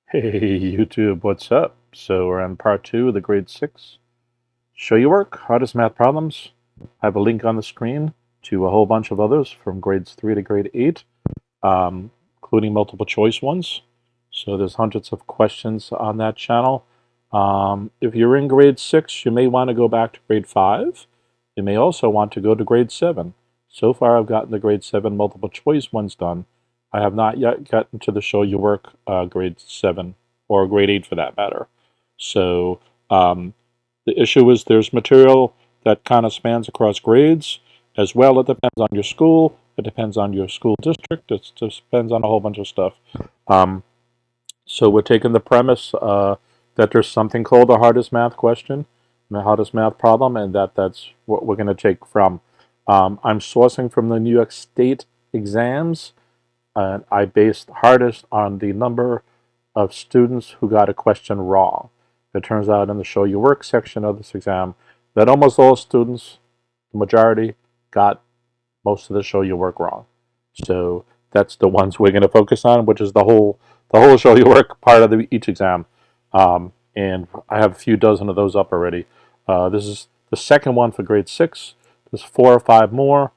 Hey YouTube, what's up? So we're on part 2 of the grade 6 show your work, hardest math problems. I have a link on the screen to a whole bunch of others from grades 3 to grade 8, including multiple choice ones. So there's hundreds of questions on that channel. If you're in grade 6, you may want to go back to grade 5. You may also want to go to grade 7. So far I've gotten the grade 7 multiple choice ones done. I have not yet gotten to the show your work grade 7 or grade 8 for that matter. So the issue is there's material that kind of spans across grades as well. It depends on your school. It depends on your school district. It just depends on a whole bunch of stuff. So we're taking the premise that there's something called the hardest math question, the hardest math problem, and that's what we're going to take from. I'm sourcing from the New York State exams. And I based hardest on the number of students who got a question wrong. It turns out in the show your work section of this exam that almost all students, the majority, got most of the show your work wrong. So that's the ones we're going to focus on, which is the whole show your work part of each exam. And I have a few dozen of those up already. This is the second one for grade 6. There's 4 or 5 more.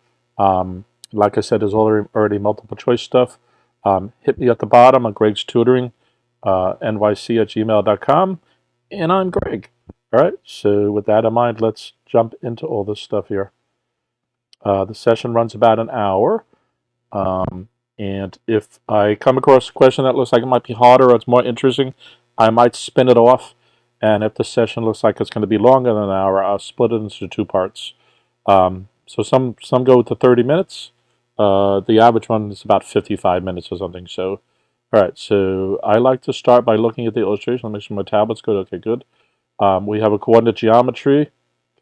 Like I said, there's already multiple choice stuff. Hit me at the bottom on GregsTutoringNYC at gmail.com. And I'm Greg. All right, so with that in mind, let's jump into all this stuff here. The session runs about an hour. And if I come across a question that looks like it might be harder or it's more interesting, I might spin it off. And if the session looks like it's going to be longer than an hour, I'll split it into 2 parts. So some go to 30 minutes. The average one is about 55 minutes or something. So, all right. So I like to start by looking at the illustration. I'll make sure my tablet's good. Okay, good. We have a coordinate geometry.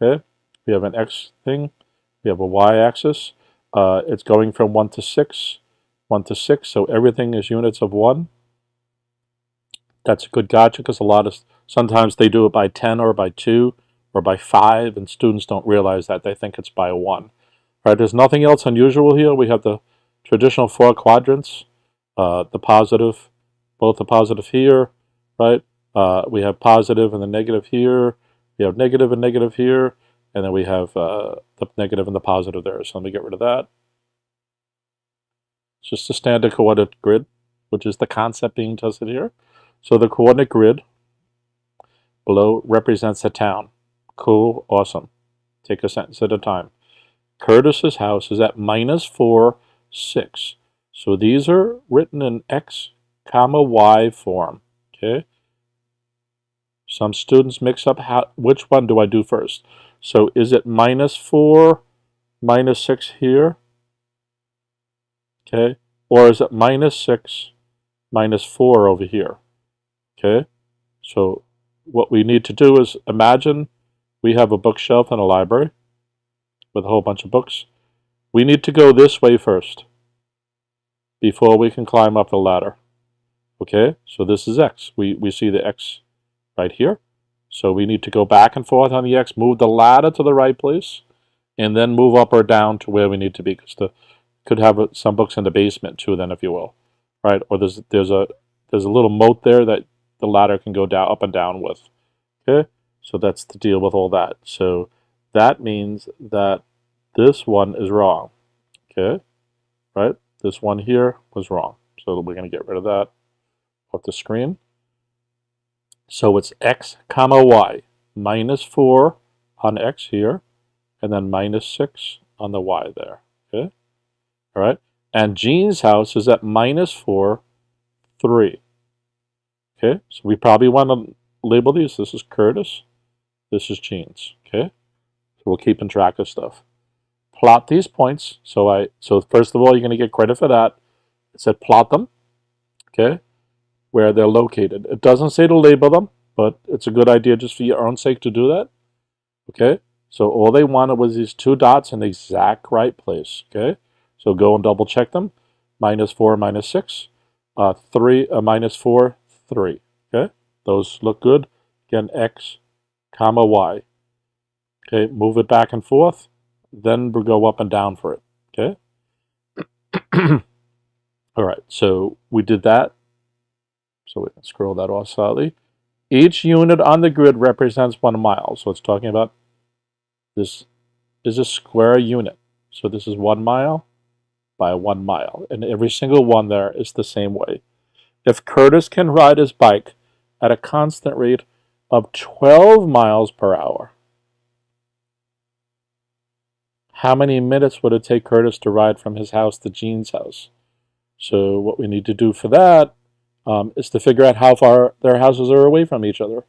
Okay. We have an X thing. We have a Y-axis. It's going from 1 to 6. 1 to 6. So everything is units of 1. That's a good gotcha because sometimes they do it by 10 or by 2 or by 5, and students don't realize that. They think it's by 1. Right, there's nothing else unusual here. We have the traditional 4 quadrants, the positive, both the positive here, right? We have positive and the negative here. We have negative and negative here, and then we have the negative and the positive there. So let me get rid of that. It's just a standard coordinate grid, which is the concept being tested here. So the coordinate grid below represents a town. Cool, awesome. Take a sentence at a time. Curtis's house is at -4, 6. So these are written in X, Y form. Okay. Some students mix up which one do I do first. So is it -4, -6 here? Okay. Or is it -6, -4 over here? Okay. So what we need to do is imagine we have a bookshelf in a library with a whole bunch of books. We need to go this way first before we can climb up the ladder. Okay, so this is X. We see the X right here. So we need to go back and forth on the X, move the ladder to the right place, and then move up or down to where we need to be. Because could have some books in the basement too, then, if you will, right? Or there's a little moat there that the ladder can go down, up and down with. Okay, so that's the deal with all that. So that means that this one is wrong. Okay, right? This one here was wrong. So we're going to get rid of that off the screen. So it's X, Y, -4 on X here, and then -6 on the Y there. Okay, all right. And Jean's house is at -4, 3. Okay, so we probably want to label these. This is Curtis. This is Jean's. Okay, so we're keeping track of stuff. Plot these points. So first of all, you're going to get credit for that. It said plot them. Okay, where they're located. It doesn't say to label them, but it's a good idea just for your own sake to do that. Okay, so all they wanted was these 2 dots in the exact right place. Okay, so go and double check them. -4, -6, 3, -4, 3. Okay, those look good. Again, X, Y. Okay, move it back and forth. Then we'll go up and down for it. Okay. All right, so we did that. So we can scroll that off slightly. Each unit on the grid represents 1 mile. So it's talking about this is a square unit. So this is 1 mile by 1 mile. And every single one there is the same way. If Curtis can ride his bike at a constant rate of 12 miles per hour, how many minutes would it take Curtis to ride from his house to Jean's house? So what we need to do for that is to figure out how far their houses are away from each other.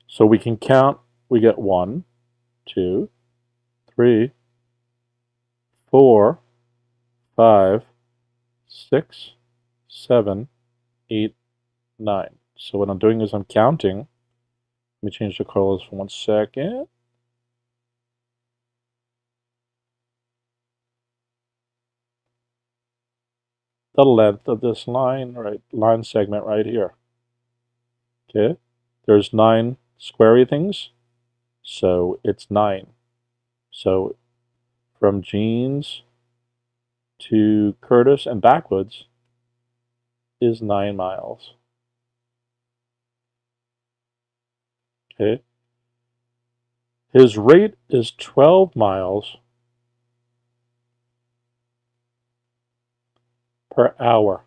So we can count. We get 1, 2, 3, 4, 5, 6, 7, 8, 9. So what I'm doing is I'm counting. Let me change the colors for 1 second. The length of this line, right, line segment right here. Okay, there's 9 squarey things, so it's 9. So from Jean's to Curtis and backwards is 9 miles. Okay, his rate is 12 miles per hour,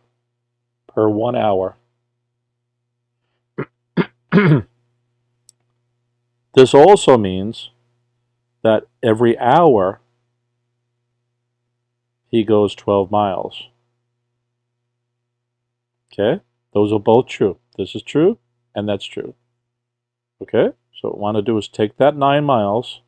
per 1 hour. This also means that every hour he goes 12 miles. Okay, those are both true. This is true, and that's true. Okay, so what I want to do is take that 9 miles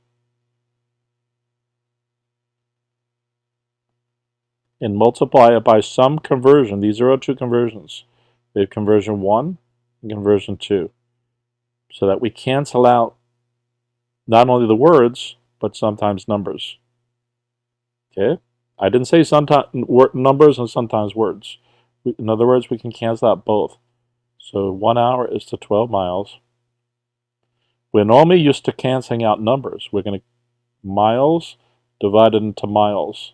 and multiply it by some conversion. These are our 2 conversions. We have conversion 1 and conversion 2. So that we cancel out not only the words, but sometimes numbers. Okay? I didn't say sometimes numbers and sometimes words. In other words, we can cancel out both. So 1 hour is to 12 miles. We're normally used to canceling out numbers. We're going to miles divided into miles.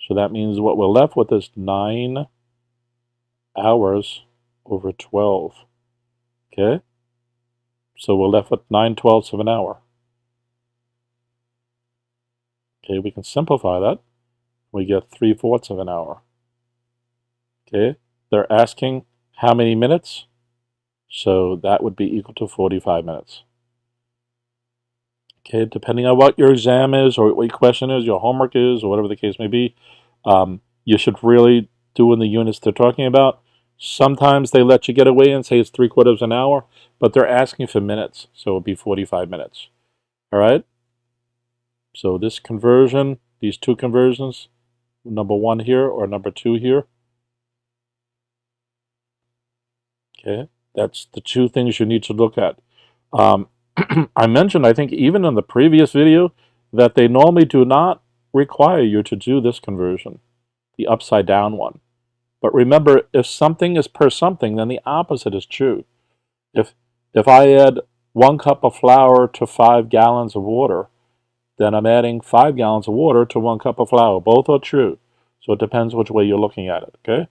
So that means what we're left with is 9 hours over 12. Okay? So we're left with 9/12 of an hour. Okay, we can simplify that. We get 3/4 of an hour. Okay, they're asking how many minutes? So that would be equal to 45 minutes. Okay, depending on what your exam is or what your question is, your homework is, or whatever the case may be, you should really do in the units they're talking about. Sometimes they let you get away and say it's 3/4 of an hour, but they're asking for minutes, so it would be 45 minutes. All right? So this conversion, these 2 conversions, number 1 here or number 2 here. Okay, that's the 2 things you need to look at. I mentioned, I think even in the previous video, that they normally do not require you to do this conversion, the upside down one. But remember, if something is per something, then the opposite is true. If I add 1 cup of flour to 5 gallons of water, then I'm adding 5 gallons of water to 1 cup of flour. Both are true. So it depends which way you're looking at it, okay?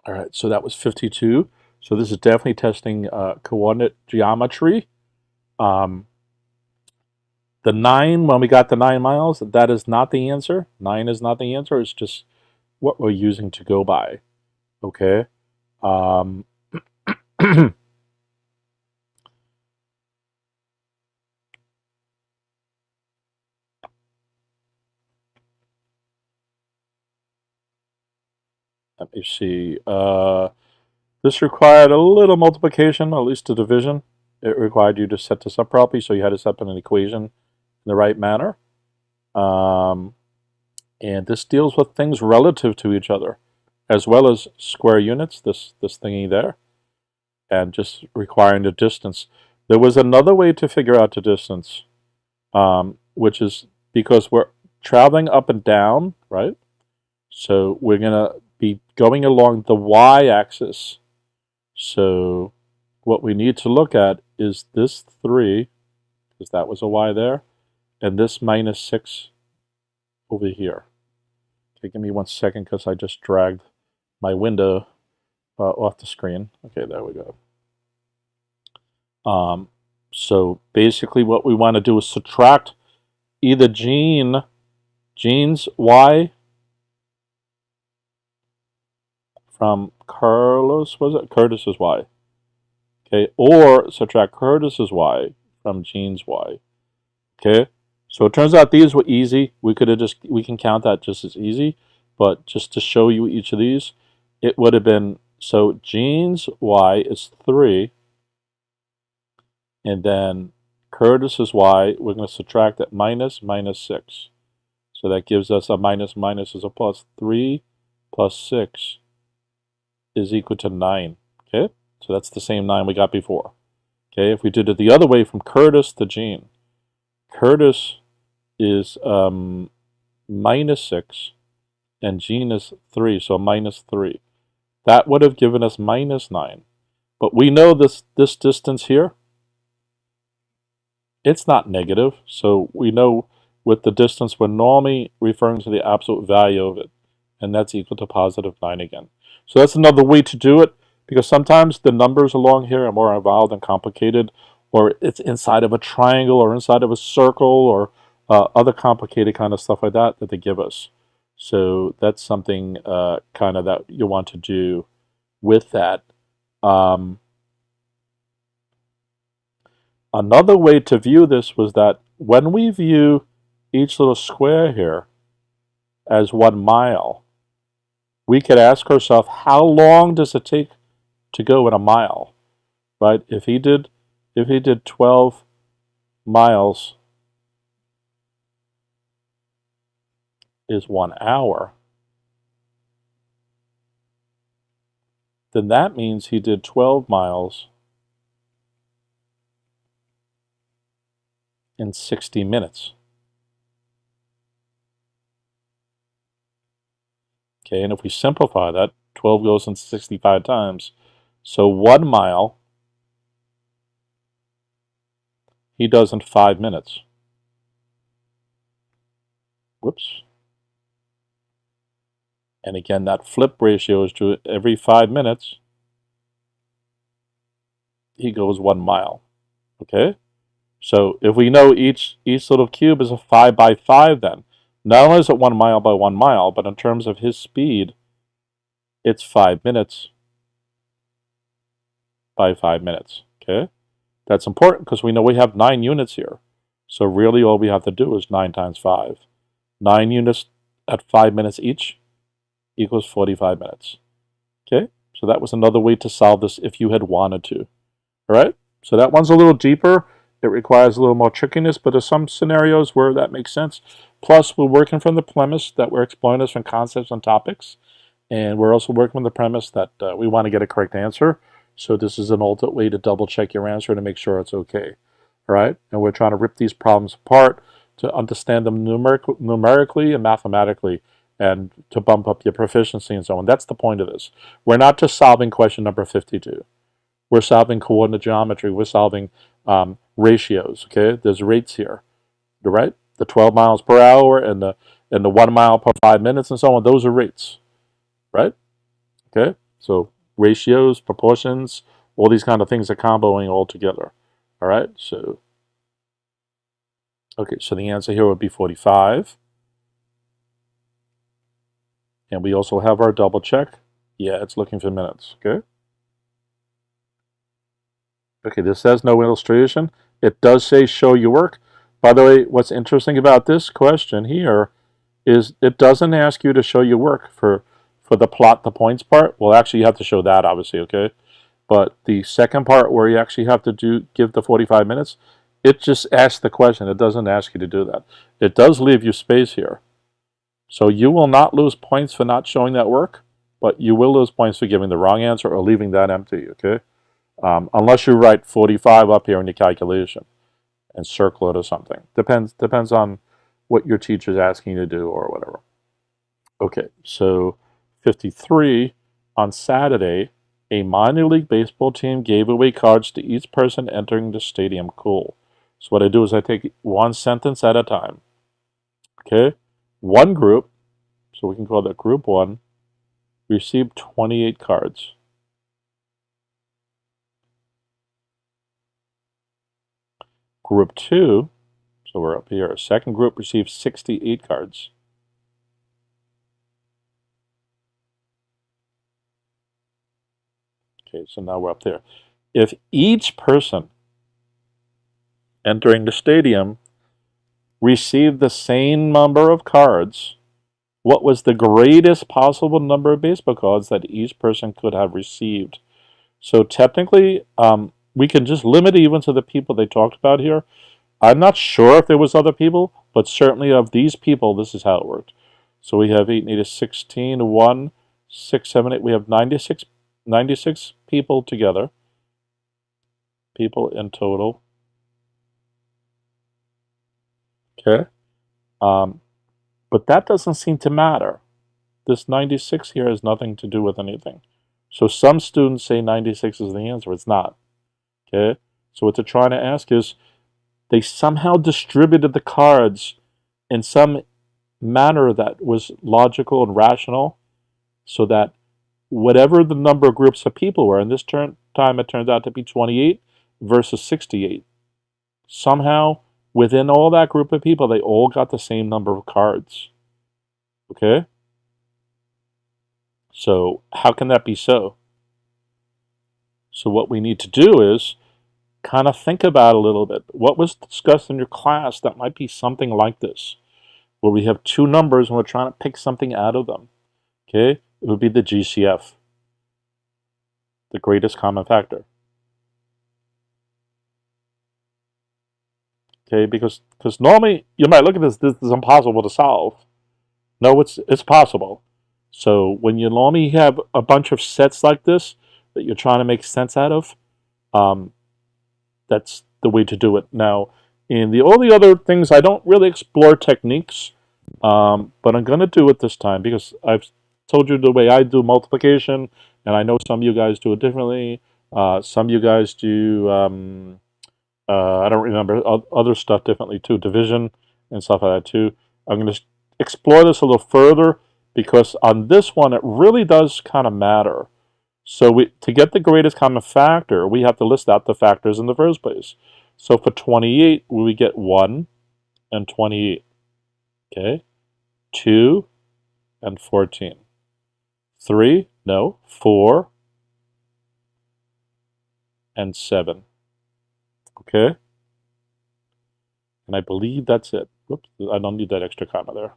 All right, so that was 52. So this is definitely testing coordinate geometry. The 9, when we got the 9 miles, that is not the answer. 9 is not the answer. It's just what we're using to go by. Okay. Let me see. This required a little multiplication, at least a division. It required you to set this up properly, so you had to set up an equation in the right manner. And this deals with things relative to each other, as well as square units, this thingy there, and just requiring the distance. There was another way to figure out the distance, which is because we're traveling up and down, right? So we're going to be going along the y-axis. So what we need to look at is this 3, because that was a y there, and this minus 6 over here. Okay, give me 1 second because I just dragged my window off the screen. Okay, there we go. So basically what we want to do is subtract either Gene's y from Carlos, was it? Curtis's y. Okay, or subtract Curtis's y from Gene's y. Okay, so it turns out these were easy. We can count that just as easy, but just to show you each of these, it would have been, so Gene's y is 3, and then Curtis's y, we're going to subtract that minus 6. So that gives us a minus is a plus. 3 plus 6 is equal to 9. Okay, so that's the same 9 we got before. Okay, if we did it the other way from Curtis to Gene, Curtis is minus 6 and Gene is 3, so minus 3. That would have given us minus 9. But we know this distance here, it's not negative, so we know with the distance we're normally referring to the absolute value of it, and that's equal to positive 9 again. So that's another way to do it, because sometimes the numbers along here are more involved and complicated, or it's inside of a triangle or inside of a circle or other complicated kind of stuff like that that they give us. So that's something kind of that you want to do with that. Another way to view this was that when we view each little square here as 1 mile, we could ask ourselves, how long does it take to go in a mile, right? If he did 12 miles is 1 hour, then that means he did 12 miles in 60 minutes. Okay, and if we simplify that, 12 goes in 65 times. So 1 mile he does in 5 minutes. Whoops. And again, that flip ratio is to every 5 minutes, he goes 1 mile. Okay? So if we know each little cube is a 5 by 5 then, not only is it 1 mile by 1 mile, but in terms of his speed, it's 5 minutes by 5 minutes. Okay? That's important because we know we have 9 units here. So really all we have to do is 9 times 5. 9 units at 5 minutes each equals 45 minutes. Okay? So that was another way to solve this if you had wanted to. All right? So that one's a little deeper. It requires a little more trickiness, but there's some scenarios where that makes sense. Plus, we're working from the premise that we're exploring different concepts and topics. And we're also working from the premise that we want to get a correct answer. So this is an alternate way to double check your answer to make sure it's okay. All right? And we're trying to rip these problems apart to understand them numerically and mathematically, and to bump up your proficiency and so on. That's the point of this. We're not just solving question number 52. We're solving coordinate geometry. We're solving ratios. Okay, there's rates here, right? The 12 miles per hour and the 1 mile per 5 minutes and so on. Those are rates, right? Okay, so ratios, proportions, all these kind of things are comboing all together. All right, so okay, so the answer here would be 45. And we also have our double check. Yeah, it's looking for minutes. Okay. Okay, this says no illustration. It does say show your work. By the way, what's interesting about this question here is it doesn't ask you to show your work for the plot the points part. Well, actually, you have to show that, obviously, okay? But the second part where you actually have to give the 45 minutes, it just asks the question. It doesn't ask you to do that. It does leave you space here. So you will not lose points for not showing that work, but you will lose points for giving the wrong answer or leaving that empty, okay? Unless you write 45 up here in your calculation and circle it or something. Depends on what your teacher's asking you to do or whatever. Okay, so 53, on Saturday, A minor league baseball team gave away cards to each person entering the stadium. Cool. So what I do is I take one sentence at a time. Okay? One group, so we can call that group 1, received 28 cards. Group 2, so we're up here, second group received 68 cards. Okay, so now we're up there. If each person entering the stadium received the same number of cards, what was the greatest possible number of baseball cards that each person could have received? So technically, we can just limit even to the people they talked about here. I'm not sure if there was other people, but certainly of these people, this is how it worked. So we have 8, 8 is 16, 1, 6, 7, 8. We have 96 people together. People in total. Okay. But that doesn't seem to matter. This 96 here has nothing to do with anything. So some students say 96 is the answer. It's not. Okay. So what they're trying to ask is, they somehow distributed the cards in some manner that was logical and rational, so that whatever the number of groups of people were, and this time it turned out to be 28 versus 68. Somehow, within all that group of people, they all got the same number of cards. Okay? So how can that be so? So what we need to do is kind of think about a little bit. What was discussed in your class that might be something like this, where we have two numbers and we're trying to pick something out of them. Okay? It would be the GCF, the greatest common factor. Okay, because normally you might look at this is impossible to solve. No, it's possible. So when you normally have a bunch of sets like this that you're trying to make sense out of, that's the way to do it. Now, in all the other things, I don't really explore techniques, but I'm going to do it this time because I've told you the way I do multiplication, and I know some of you guys do it differently. Some of you guys do, I don't remember, other stuff differently too, division and stuff like that too. I'm going to explore this a little further because on this one, it really does kind of matter. So to get the greatest common factor, we have to list out the factors in the first place. So for 28, we get 1 and 28. Okay? 2 and 14. 3, no, 4 and 7. Okay? And I believe that's it. Whoops, I don't need that extra comma there.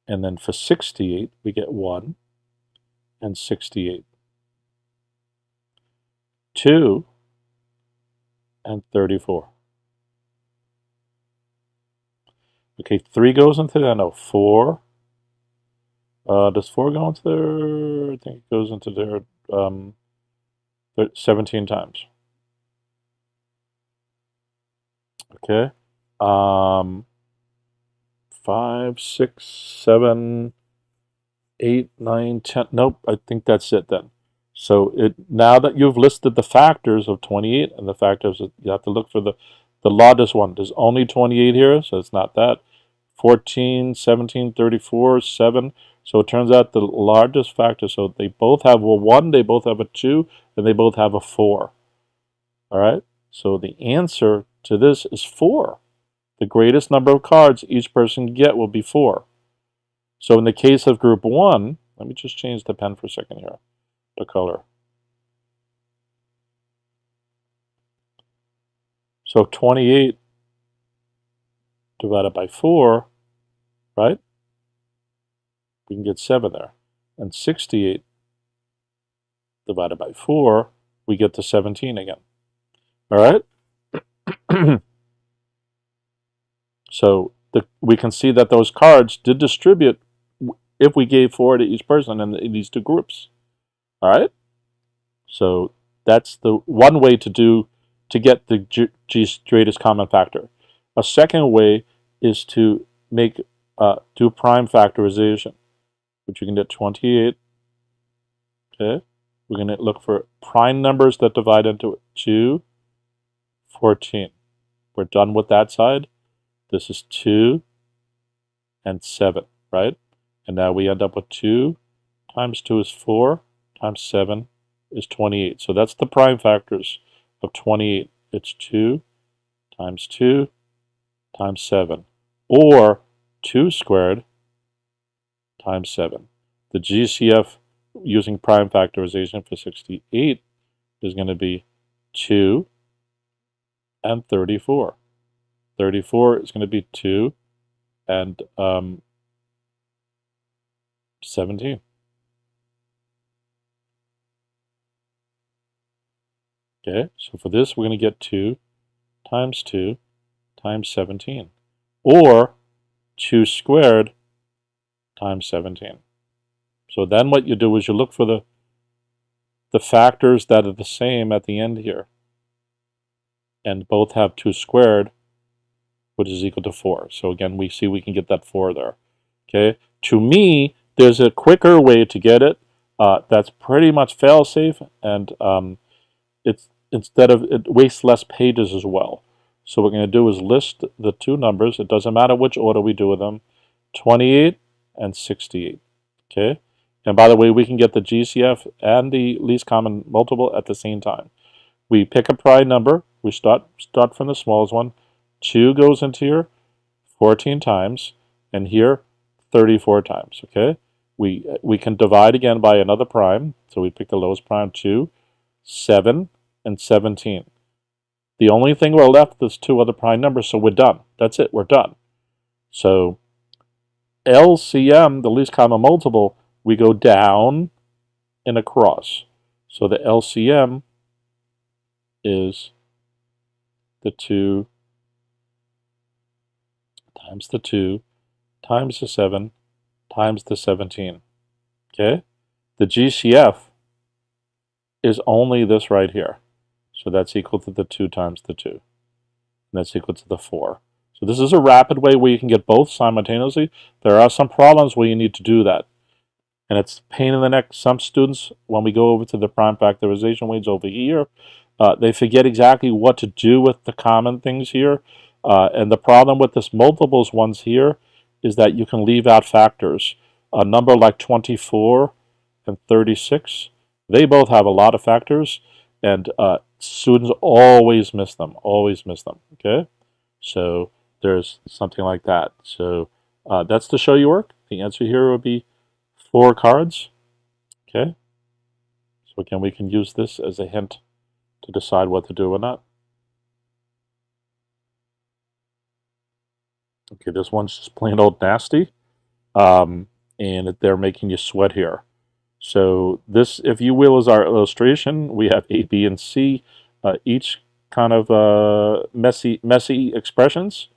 And then for 68, we get 1 and 68. 2 and 34. Okay, 3 goes into there. No, 4. Does 4 go into there? I think it goes into there 17 times. Okay. 5, 6, 7, 8, 9, 10. Nope, I think that's it then. So now that you've listed the factors of 28 and the factors, you have to look for the largest one. There's only 28 here, so it's not that. 14, 17, 34, 7. So it turns out the largest factor, so they both have a 1, they both have a 2, and they both have a 4. All right? So the answer to this is 4. The greatest number of cards each person can get will be 4. So in the case of group 1, let me just change the pen for a second here, the color. So 28 divided by 4, right? We can get 7 there. And 68 divided by 4, we get to 17 again. All right? So we can see that those cards did distribute if we gave 4 to each person in these two groups. All right? So that's the one way to get the greatest common factor. A second way is to do prime factorization. which you can get 28. Okay, we're going to look for prime numbers that divide into 2, 14. We're done with that side. This is 2 and 7, right? And now we end up with 2 times 2 is 4 times 7 is 28. So that's the prime factors of 28. It's 2 times 2 times 7, or 2 squared times 7. The GCF using prime factorization for 68 is going to be 2 and 34. 34 is going to be 2 and 17. Okay, so for this we're going to get 2 times 2 times 17, or 2 squared times 17. So then what you do is you look for the factors that are the same at the end here, and both have 2 squared, which is equal to 4. So again, we see we can get that 4 there. Okay, to me, there's a quicker way to get it that's pretty much fail-safe, and it wastes less pages as well. So what we're going to do is list the two numbers. It doesn't matter which order we do with them, 28 and 68. Okay, and by the way, we can get the GCF and the least common multiple at the same time. We pick a prime number. We start from the smallest one. 2 goes into here 14 times, and here 34 times. Okay, we can divide again by another prime. So we pick the lowest prime, 2, 7, and 17. The only thing we're left is 2 other prime numbers, so we're done. That's it, we're done. So LCM, the least common multiple, we go down and across. So the LCM is the 2 times the 2 times the 7 times the 17. Okay? The GCF is only this right here. So that's equal to the 2 times the 2. And that's equal to the 4. So this is a rapid way where you can get both simultaneously. There are some problems where you need to do that. And it's a pain in the neck. Some students, when we go over to the prime factorization weights over here, they forget exactly what to do with the common things here. And the problem with this multiples ones here is that you can leave out factors. A number like 24 and 36, they both have a lot of factors, and students always miss them, okay? So there's something like that. So that's to show you work. The answer here would be 4 cards, okay? So again, we can use this as a hint to decide what to do or not. Okay, this one's just plain old nasty, and they're making you sweat here. So this, if you will, is our illustration. We have A, B, and C, each kind of messy expressions.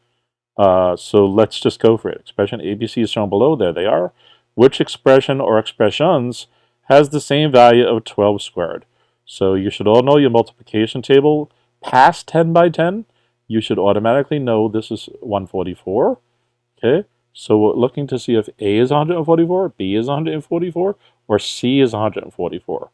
So let's just go for it. Expression ABC is shown below. There they are. Which expression or expressions has the same value of 12 squared? So you should all know your multiplication table. Past 10 by 10, you should automatically know this is 144. Okay, so we're looking to see if A is 144, B is 144, or C is 144.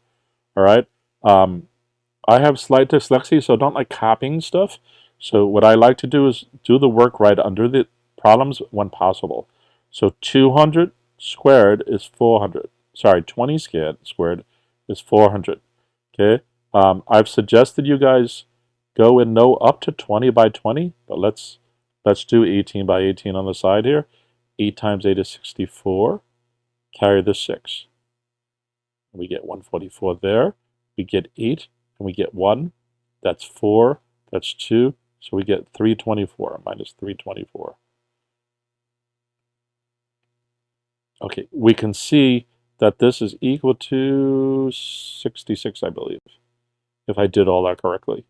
All right. I have slight dyslexia, so I don't like copying stuff. So what I like to do is do the work right under the problems when possible. So 200 squared is 400. Sorry, 20 squared is 400. Okay. I've suggested you guys go and know up to 20 by 20, but let's do 18 by 18 on the side here. 8 times 8 is 64. Carry the 6. We get 144 there. We get 8, and we get 1. That's 4. That's 2. So we get 324 minus 324. Okay, we can see that this is equal to 66, I believe, if I did all that correctly.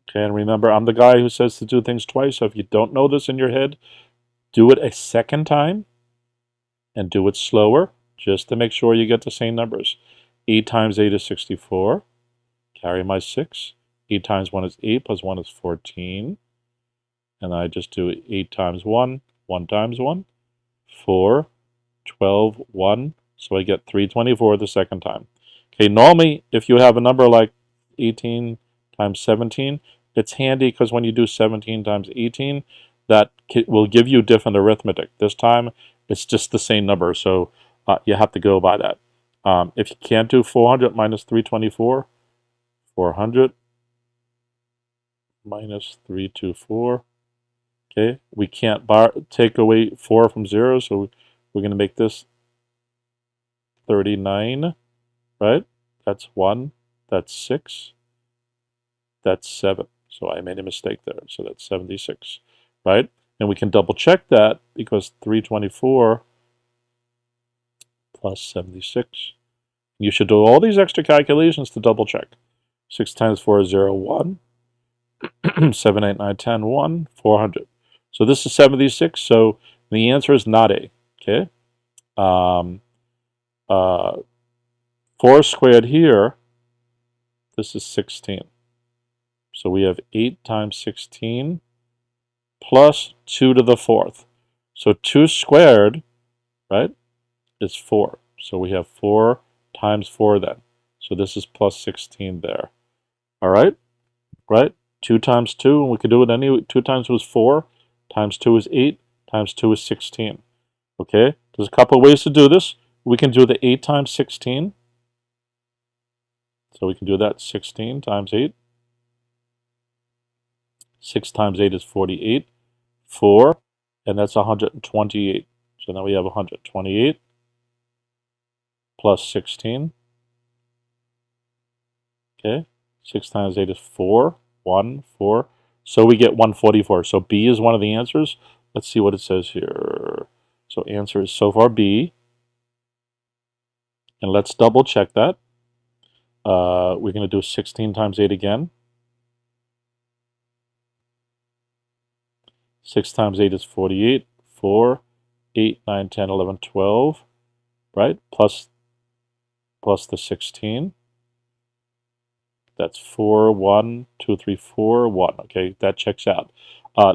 Okay, and remember, I'm the guy who says to do things twice, so if you don't know this in your head, do it a second time and do it slower, just to make sure you get the same numbers. 8 times 8 is 64. Carry my 6. 8 times 1 is 8, plus 1 is 14. And I just do 8 times 1, 1 times 1, 4, 12, 1. So I get 324 the second time. Okay, normally if you have a number like 18 times 17, it's handy because when you do 17 times 18, that will give you different arithmetic. This time it's just the same number, so you have to go by that. If you can't do 400 minus 324, 400 minus 324. Okay, we can't take away 4 from 0, so we're going to make this 39, right? That's 1, that's 6, that's 7. So I made a mistake there, so that's 76, right? And we can double check that because 324 plus 76. You should do all these extra calculations to double check. 6 times 4 is 0, 1. 7, 8, 9, 10, 1, 400. So this is 76, so the answer is not A, okay? 4 squared here, this is 16. So we have 8 times 16 plus 2 to the 4th. So 2 squared, right, is 4. So we have 4 times 4 then. So this is plus 16 there. All right? Right? 2 times 2, and we could do it any 2 times was 4, times 2 is 8, times 2 is 16. Okay? There's a couple of ways to do this. We can do the 8 times 16. So we can do that 16 times 8. 6 times 8 is 48. 4, and that's 128. So now we have 128 plus 16. Okay? 6 times 8 is 4. 1, 4. So we get 144. So B is one of the answers. Let's see what it says here. So answer is so far B. And let's double check that. We're going to do 16 times 8 again. 6 times 8 is 48. 4, 8, 9, 10, 11, 12. Right? Plus the 16. That's 4, 1, 2, 3, 4, 1. Okay, that checks out.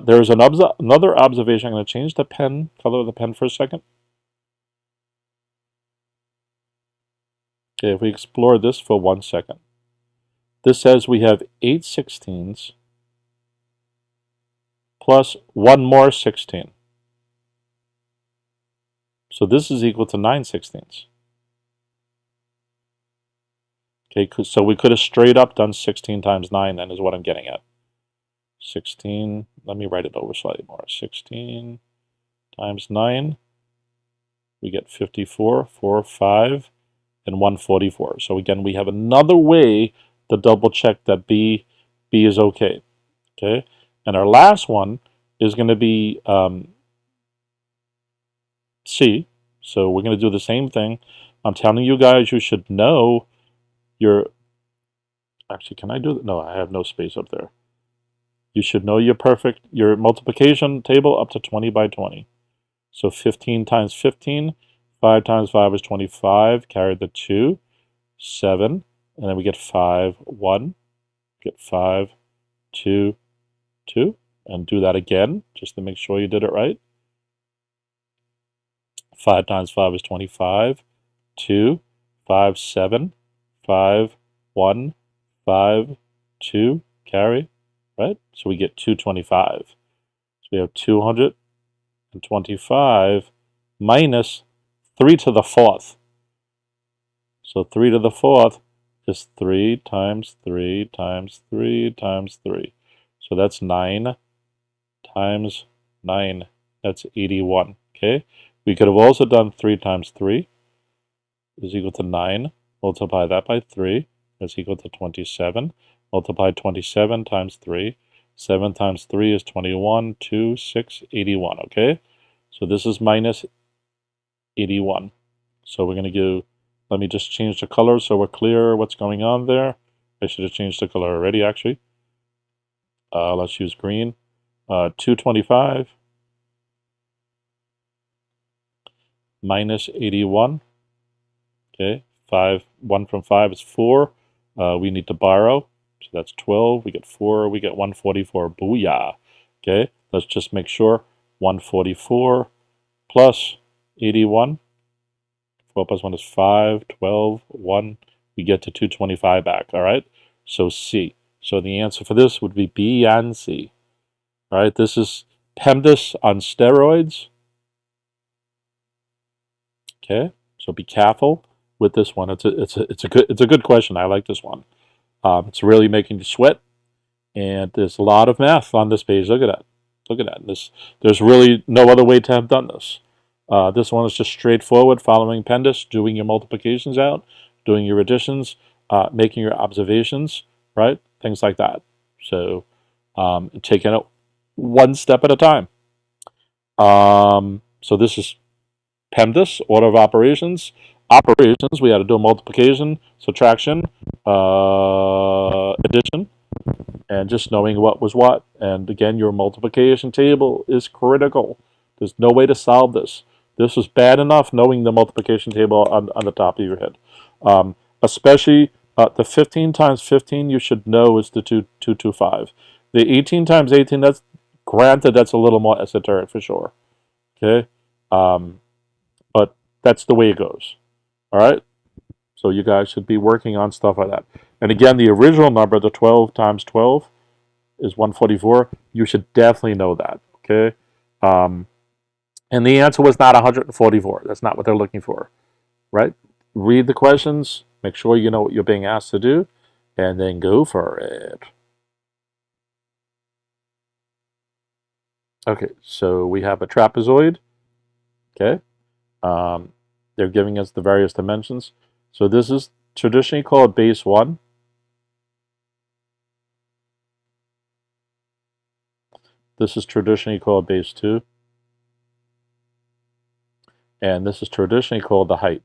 There's another observation. I'm going to change the pen, color of the pen for a second. Okay, if we explore this for 1 second. This says we have 8 16ths plus 1 more 16. So this is equal to 9 16ths. Okay, so we could have straight up done 16 times 9 then is what I'm getting at. 16, let me write it over slightly more. 16 times 9, we get 54, 4, 5, and 144. So again, we have another way to double check that B is okay. Okay, and our last one is going to be C. So we're going to do the same thing. I'm telling you guys, you should know your, actually, can I do that? No, I have no space up there. You should know your multiplication table up to 20 by 20. So 15 times 15, 5 times 5 is 25, carry the 2, 7, and then we get 5, 1, get 5, 2, 2, and do that again, just to make sure you did it right. 5 times 5 is 25, 2, 5, 7, 5, 1, 5, 2, carry, right? So we get 225. So we have 225 minus 3 to the 4th. So 3 to the 4th is 3 times 3 times 3 times 3. So that's 9 times 9. That's 81, okay? We could have also done 3 times 3 is equal to 9. Multiply that by 3 is equal to 27. Multiply 27 times 3. 7 times 3 is 21, 2, 6, 81, okay? So this is minus 81. So we're going to do, let me just change the color so we're clear what's going on there. I should have changed the color already, actually. Let's use green. 225 minus 81. Okay, 1 from 5 is 4. We need to borrow. So that's 12. We get 4. We get 144. Booyah. Okay, let's just make sure. 144 plus 81. 12 plus 1 is 5, 12, 1. We get to 225 back, all right? So C. So the answer for this would be B and C. All right, this is PEMDAS on steroids. Okay, so be careful with this one. It's a good question. I like this one. It's really making you sweat, and there's a lot of math on this page. Look at that. Look at that. There's really no other way to have done this. This one is just straightforward, following PEMDAS, doing your multiplications out, doing your additions, making your observations, right? Things like that. So taking it one step at a time. So this is PEMDAS, order of operations. Operations, we had to do a multiplication, subtraction, addition, and just knowing what was what. And again, your multiplication table is critical. There's no way to solve this. This was bad enough knowing the multiplication table on the top of your head. Especially the 15 times 15 you should know is the 225. The 18 times 18, that's granted, that's a little more esoteric for sure. Okay? But that's the way it goes. All right? So you guys should be working on stuff like that. And again, the original number, the 12 times 12, is 144. You should definitely know that. Okay? And the answer was not 144. That's not what they're looking for. Right? Read the questions. Make sure you know what you're being asked to do. And then go for it. Okay, so we have a trapezoid. Okay? They're giving us the various dimensions. So this is traditionally called base 1. This is traditionally called base 2. And this is traditionally called the height.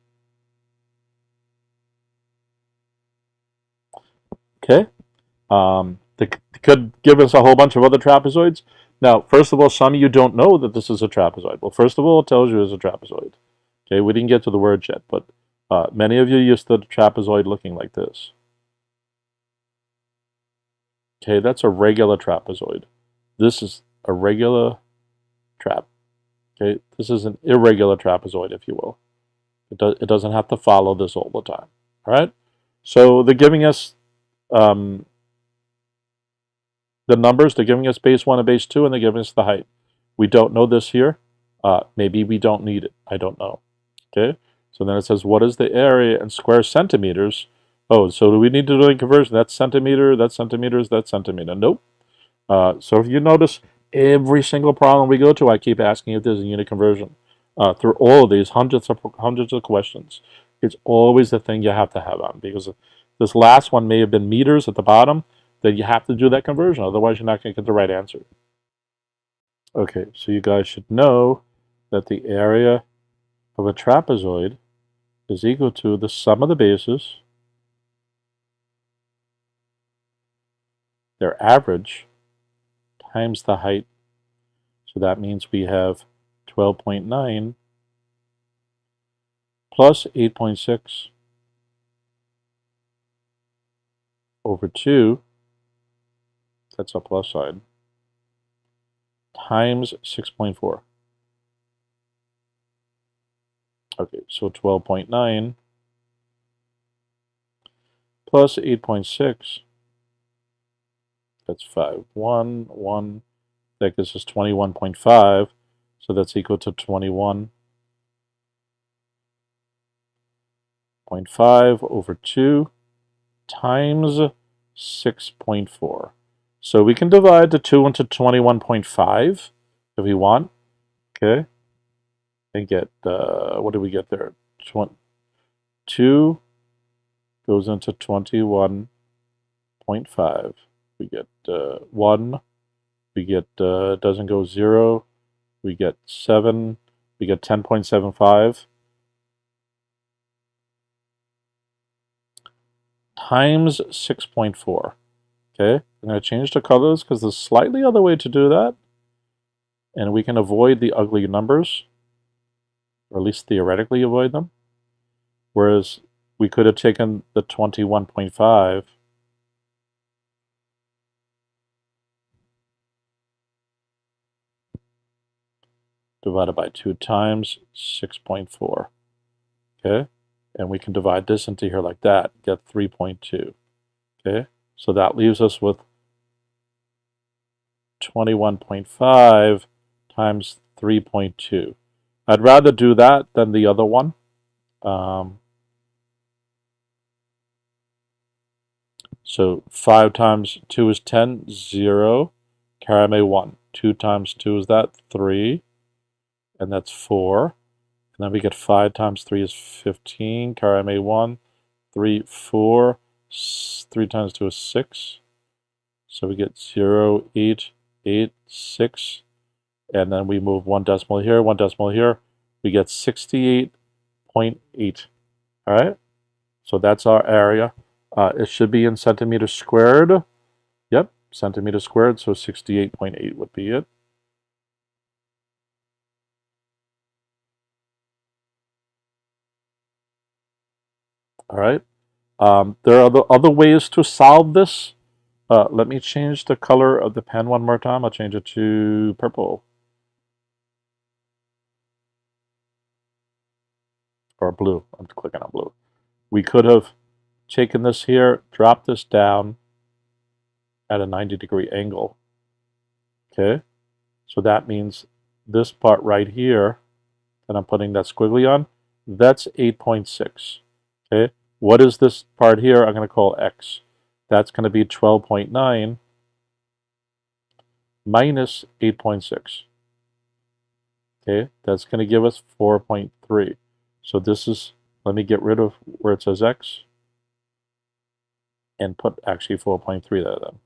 Okay? They could give us a whole bunch of other trapezoids. Now, first of all, some of you don't know that this is a trapezoid. Well, first of all, it tells you it's a trapezoid. Okay, we didn't get to the word yet, but many of you used to the trapezoid looking like this. Okay, that's a regular trapezoid. This is a regular trap. Okay, this is an irregular trapezoid, if you will. It doesn't have to follow this all the time. All right, so they're giving us the numbers. They're giving us base 1 and base 2, and they're giving us the height. We don't know this here. Maybe we don't need it. I don't know. Okay, so then it says, what is the area in square centimeters? Oh, so do we need to do a conversion? That's centimeter, that's centimeters, that's centimeter. Nope. So if you notice, every single problem we go to, I keep asking if there's a unit conversion. Through all of these hundreds of questions, it's always the thing you have to have on, because this last one may have been meters at the bottom. Then you have to do that conversion, otherwise you're not going to get the right answer. Okay, so you guys should know that the area of a trapezoid is equal to the sum of the bases, their average, times the height. So that means we have 12.9 plus 8.6 over 2, that's a plus sign, times 6.4. Okay, so 12.9 plus 8.6, that's 5. 1, 1, that gives us 21.5, so that's equal to 21.5 over 2 times 6.4. So we can divide the 2 into 21.5 if we want, okay? And get, what do we get there? 2 goes into 21.5. We get 1. We get, doesn't go 0. We get 7. We get 10.75. Times 6.4. Okay, I'm going to change the colors because there's slightly other way to do that. And we can avoid the ugly numbers, or at least theoretically avoid them. Whereas we could have taken the 21.5 divided by 2 times 6.4. Okay, and we can divide this into here like that, get 3.2. Okay, so that leaves us with 21.5 times 3.2. I'd rather do that than the other one. So 5 times 2 is 10, 0. Carry me 1. 2 times 2 is that, 3. And that's 4. And then we get 5 times 3 is 15. Carry me 1. 3, 4. 3 times 2 is 6. So we get 0, 8, 8, 6. And then we move 1 decimal here, 1 decimal here. We get 68.8. All right? So that's our area. It should be in centimeters squared. Yep, centimeters squared, so 68.8 would be it. All right. There are other ways to solve this. Let me change the color of the pen one more time. I'll change it to purple. Or blue. I'm clicking on blue. We could have taken this here, dropped this down at a 90-degree angle. Okay? So that means this part right here that I'm putting that squiggly on, that's 8.6. Okay? What is this part here? I'm going to call X. That's going to be 12.9 minus 8.6. Okay? That's going to give us 4.3. So this is, let me get rid of where it says X and put actually 4.3 there then.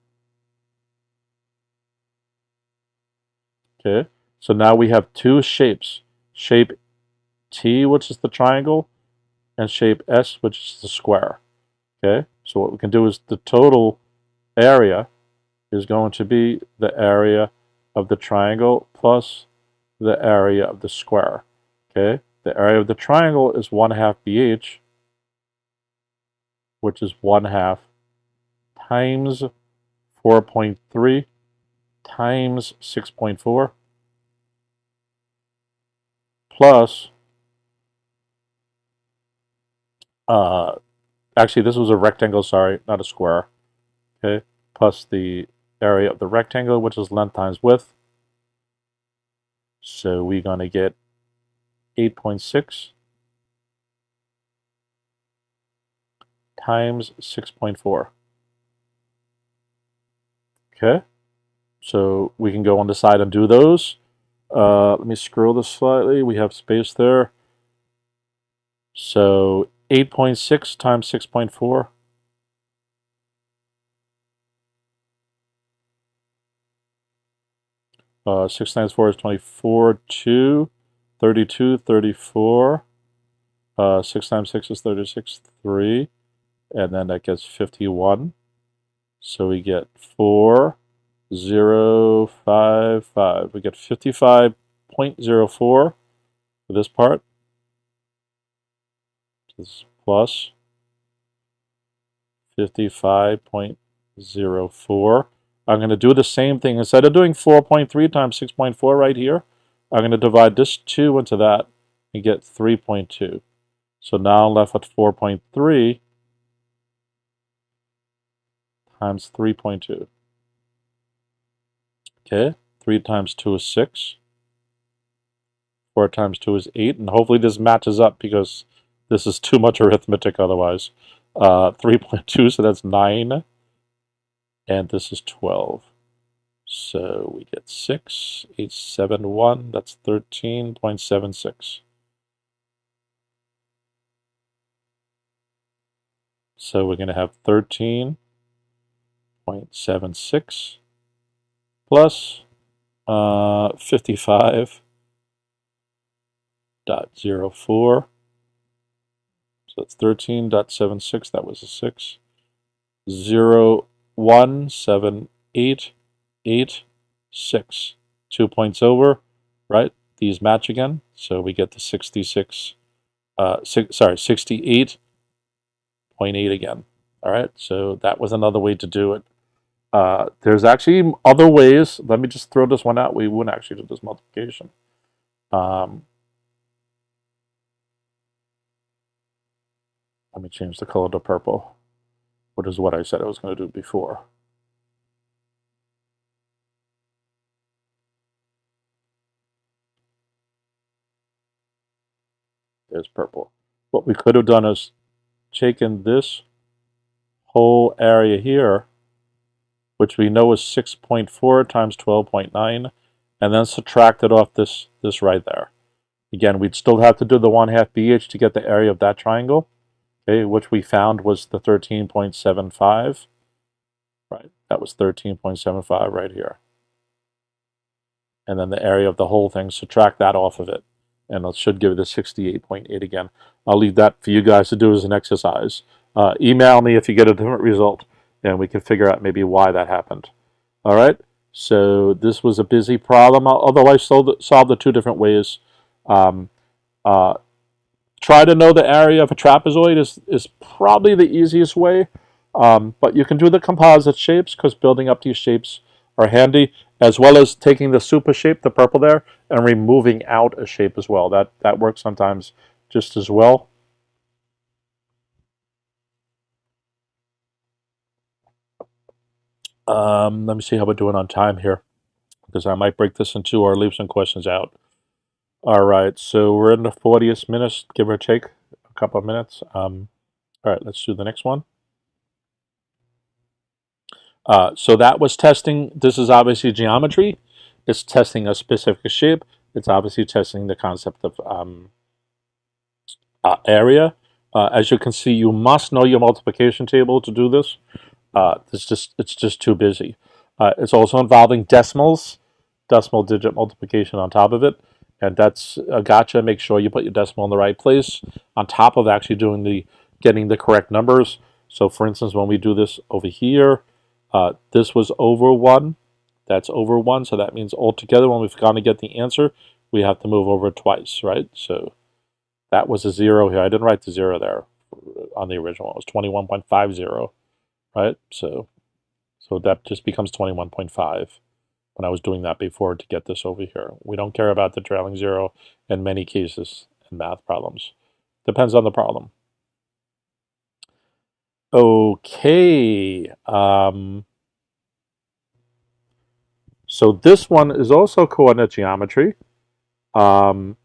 Okay? So now we have two shapes. Shape T, which is the triangle, and shape S, which is the square. Okay? So what we can do is the total area is going to be the area of the triangle plus the area of the square. Okay? The area of the triangle is 1/2 BH, which is 1/2 times 4.3 times 6.4 plus, actually this was a rectangle, sorry, not a square. Okay? Plus the area of the rectangle, which is length times width. So we're going to get 8.6 times 6.4. Okay? So we can go on the side and do those. Let me scroll this slightly. We have space there. So 8.6 times 6.4. Uh, 6 times 4 is 24, 2, 32, 34. 6 times 6 is 36, 3. And then that gets 51. So we get 4, 0, 5, 5. We get 55.04 for this part. This is plus 55.04. I'm going to do the same thing. Instead of doing 4.3 times 6.4 right here, I'm going to divide this 2 into that and get 3.2. So now I'm left with 4.3 times 3.2. Okay, 3 times 2 is 6. 4 times 2 is 8. And hopefully this matches up because this is too much arithmetic otherwise. 3.2, so that's 9. And this is 12. So we get 6, 8, 7, 1. That's 13.76. So we're going to have 13.76 plus 55.04. So that's 13.76. That was a 6. 0.17886. 2 points over, right? These match again, so we get the 68.8 again. All right, so that was another way to do it. There's actually other ways. Let me just throw this one out. We wouldn't actually do this multiplication. Let me change the color to purple, which is what I said I was going to do before. There's purple. What we could have done is taken this whole area here, which we know is 6.4 times 12.9, and then subtracted off this right there. Again, we'd still have to do the 1/2 BH to get the area of that triangle, okay, which we found was the 13.75. Right, that was 13.75 right here. And then the area of the whole thing, subtract that off of it, and it should give you the 68.8 again. I'll leave that for you guys to do as an exercise. Email me if you get a different result, and we can figure out maybe why that happened. All right, so this was a busy problem, although I solved it 2 different ways. Try to know the area of a trapezoid is probably the easiest way, but you can do the composite shapes because building up these shapes are handy, as well as taking the super shape, the purple there, and removing out a shape as well. That works sometimes just as well. Let me see how we're doing on time here, because I might break this in 2 or leave some questions out. All right, so we're in the 40th minute, give or take a couple of minutes. All right, let's do the next one. So that was testing. This is obviously geometry. It's testing a specific shape. It's obviously testing the concept of area. As you can see, you must know your multiplication table to do this. It's just too busy. It's also involving decimals, decimal digit multiplication on top of it. And that's a gotcha. Make sure you put your decimal in the right place on top of actually doing getting the correct numbers. So for instance, when we do this over here, this was over 1. That's over 1. So that means altogether when we've gone to get the answer, we have to move over twice, right? So that was a 0 here. I didn't write the 0 there on the original. It was 21.50, right? So that just becomes 21.5. When I was doing that before to get this over here. We don't care about the trailing 0 in many cases in math problems. Depends on the problem. Okay. So this one is also coordinate geometry. Okay,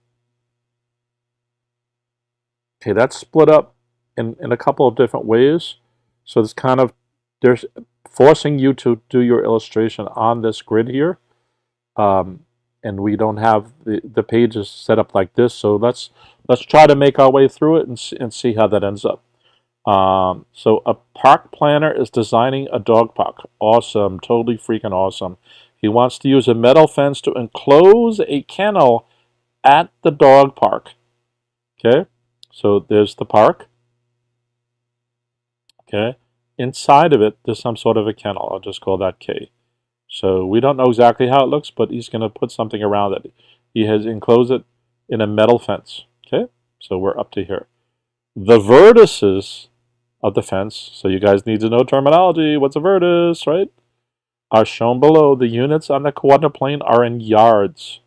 that's split up in a couple of different ways. So it's kind of, there's forcing you to do your illustration on this grid here. And we don't have the pages set up like this. So let's try to make our way through it and see how that ends up. So a park planner is designing a dog park. Awesome, totally freaking awesome. He wants to use a metal fence to enclose a kennel at the dog park. Okay, so there's the park. Okay, inside of it, there's some sort of a kennel. I'll just call that K. So we don't know exactly how it looks, but he's going to put something around it. He has enclosed it in a metal fence. Okay, so we're up to here. The vertices of the fence, so you guys need to know terminology. What's a vertex, right? Are shown below. The units on the coordinate plane are in yards.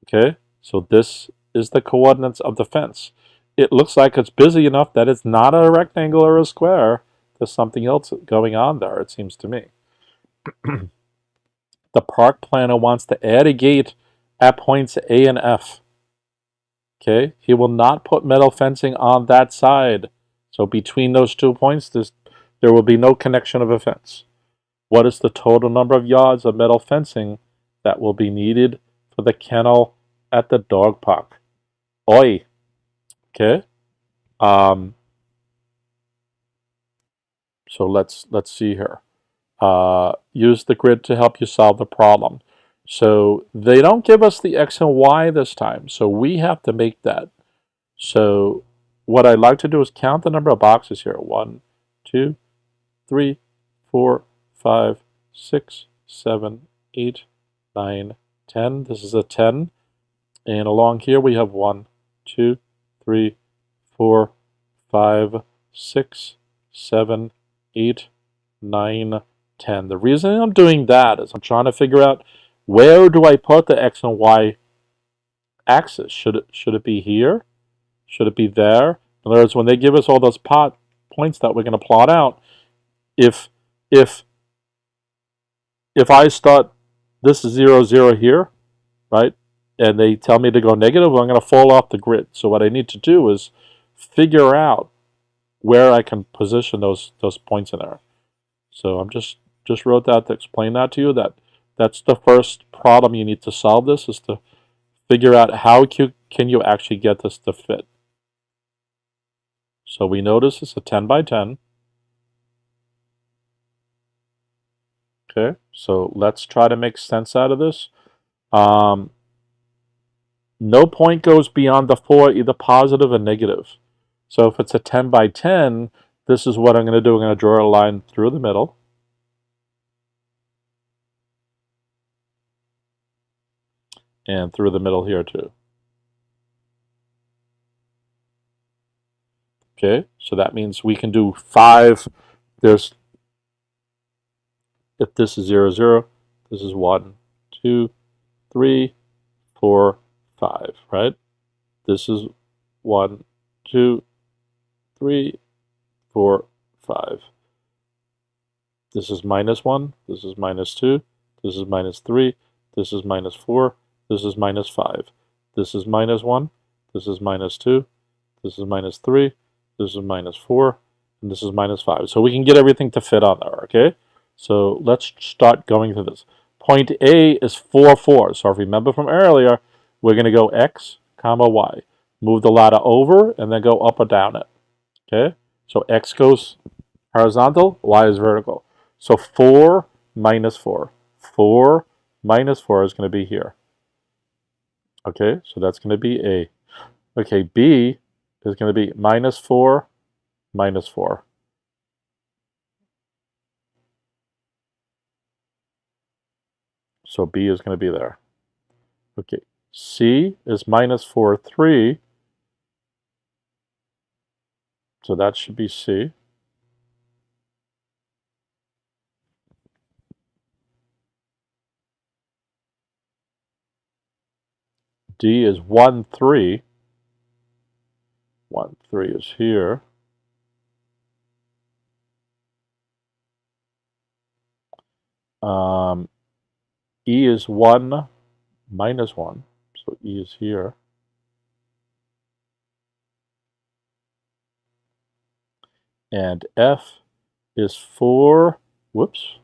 Okay, so this is the coordinates of the fence. It looks like it's busy enough that it's not a rectangle or a square. There's something else going on there, it seems to me. The park planner wants to add a gate at points A and F. Okay, he will not put metal fencing on that side. So between those 2 points, there will be no connection of a fence. What is the total number of yards of metal fencing that will be needed for the kennel at the dog park? Oi. Okay. So let's see here. Use the grid to help you solve the problem. So they don't give us the X and Y this time, so we have to make that. So what I'd like to do is count the number of boxes here. 1, 2, 3, 4, 5, 6, 7, 8, 9, 10. This is a 10. And along here we have 1, 2, 3, 4, 5, 6, 7, 8, 9, 10. The reason I'm doing that is I'm trying to figure out where do I put the X and Y axis. Should it be here? Should it be there? In other words, when they give us all those points that we're going to plot out, if I start this 0, 0 here, right, and they tell me to go negative, I'm going to fall off the grid. So what I need to do is figure out where I can position those points in there. So I'm just wrote that to explain that to you. That's the first problem you need to solve. This is to figure out how can you actually get this to fit. So we notice it's a 10 by 10. Okay, so let's try to make sense out of this. No point goes beyond the 4, either positive or negative. So if it's a 10 by 10, this is what I'm going to do. I'm going to draw a line through the middle. And through the middle here too. Okay, so that means we can do 5. If this is 0, 0, this is 1, 2, 3, 4, 5, right? This is 1, 2, 3, 4, 5. This is minus 1, this is minus 2, this is minus 3, this is minus 4, this is minus 5. This is minus 1, this is minus 2, this is minus 3, this is minus 4, and this is minus 5. So we can get everything to fit on there, okay? So let's start going through this. Point A is 4, 4. So if you remember from earlier, we're going to go X, comma, Y. Move the ladder over and then go up or down it, okay? So X goes horizontal, Y is vertical. So 4 minus 4. 4 minus 4 is going to be here. Okay, so that's going to be A. Okay, B is going to be minus 4, minus 4. So B is going to be there. Okay, C is minus 4, 3. So that should be C. D is 1, 3. 1, 3 is here. E is 1, minus 1. So E is here. And F is 4, whoops.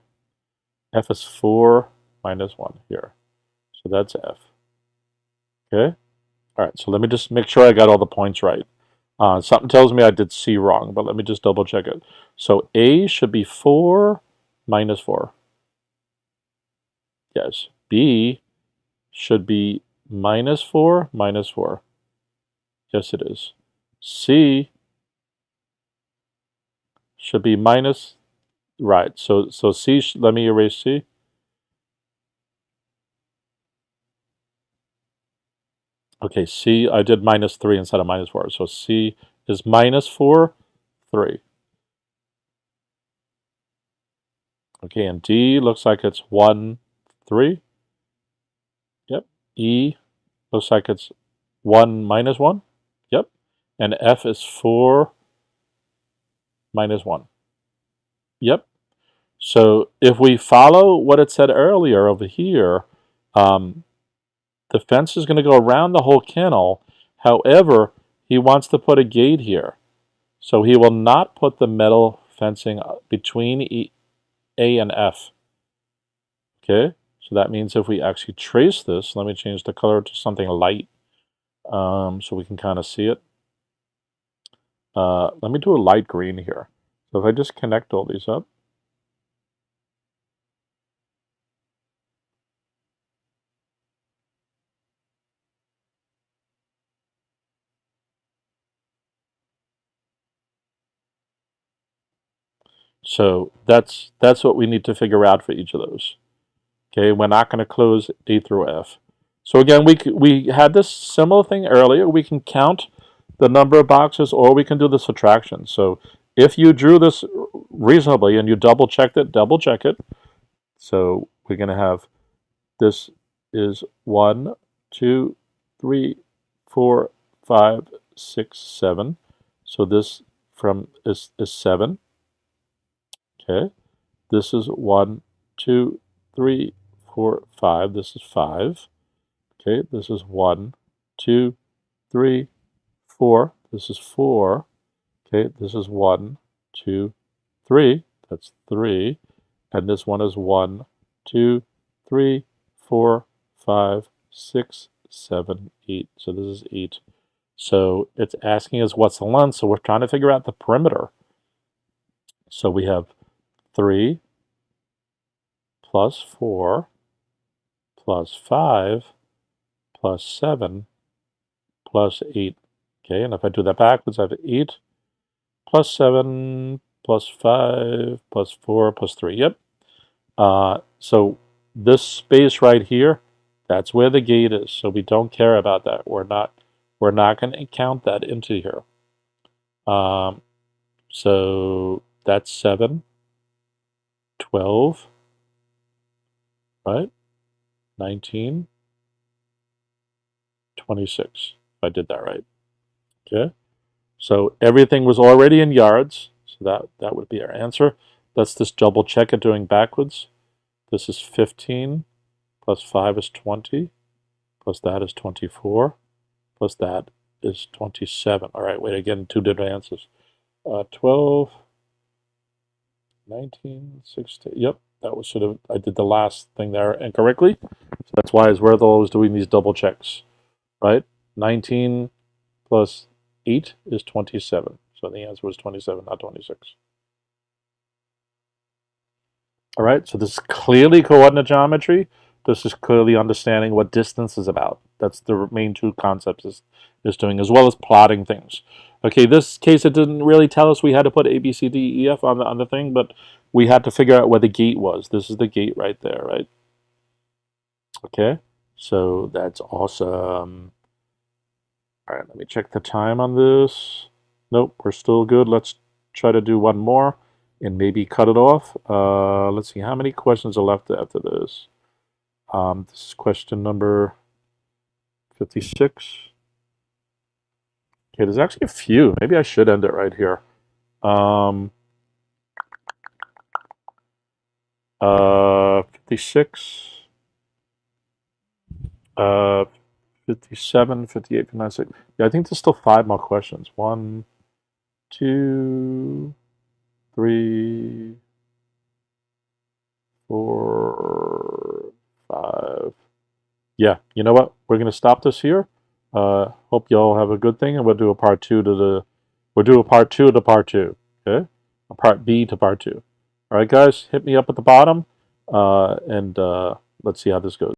F is 4 minus 1 here. So that's F. Okay? All right, so let me just make sure I got all the points right. Something tells me I did C wrong, but let me just double check it. So A should be 4 minus 4. Yes. B should be minus 4 minus 4. Yes, it is. C should be minus, right. So C, let me erase C. Okay, C, I did minus 3 instead of minus 4. So C is minus 4, 3. Okay, and D looks like it's 1, 3. Yep. E looks like it's 1 minus 1. Yep. And F is 4 minus 1. Yep. So if we follow what it said earlier over here, the fence is going to go around the whole kennel. However, he wants to put a gate here. So he will not put the metal fencing between A and F. Okay, so that means if we actually trace this, let me change the color to something light so we can kind of see it. Let me do a light green here. So if I just connect all these up. So that's what we need to figure out for each of those. Okay, we're not going to close A through F. So again, we had this similar thing earlier. We can count the number of boxes or we can do the subtraction. So if you drew this reasonably and you double checked it, double check it. So we're going to have this is 1, 2, 3, 4, 5, 6, 7. So this is 7. Okay. This is 1, 2, 3, 4, 5. This is 5. Okay. This is 1, 2, 3, 4. This is 4. Okay. This is 1, 2, 3. That's 3. And this one is 1, 2, 3, 4, 5, 6, 7, 8. So this is 8. So it's asking us what's the length. So we're trying to figure out the perimeter. So we have 3 plus 4 plus 5 plus 7 plus 8. Okay, and if I do that backwards, I have 8 plus 7 plus 5 plus 4 plus 3. Yep. So this space right here, that's where the gate is. So we don't care about that. We're not going to count that into here. So that's 7, 12, right? 19, 26, if I did that right. Okay. So everything was already in yards. So that would be our answer. Let's just double check it doing backwards. This is 15 plus 5 is 20 plus that is 24 plus that is 27. All right, wait, again, 2 different answers. 12, 19, 16. Yep, that was I did the last thing there incorrectly. So that's why we're always doing these double checks, right? 19 plus 8 is 27. So the answer was 27, not 26. All right, so this is clearly coordinate geometry. This is clearly understanding what distance is about. That's the main 2 concepts is doing, as well as plotting things. Okay, this case, it didn't really tell us we had to put A, B, C, D, E, F on the thing, but we had to figure out where the gate was. This is the gate right there, right? Okay, so that's awesome. All right, let me check the time on this. Nope, we're still good. Let's try to do one more and maybe cut it off. Let's see, how many questions are left after this? This is question number 56. Okay, there's actually a few. Maybe I should end it right here. 56, 57, 58, 59, 60. Yeah, I think there's still 5 more questions. 1, 2, 3, 4, 5. Yeah, you know what? We're going to stop this here. Hope you all have a good thing, and we'll do a part 2 to part 2 to part 2. Okay, a part B to part 2. All right, guys, hit me up at the bottom, and let's see how this goes.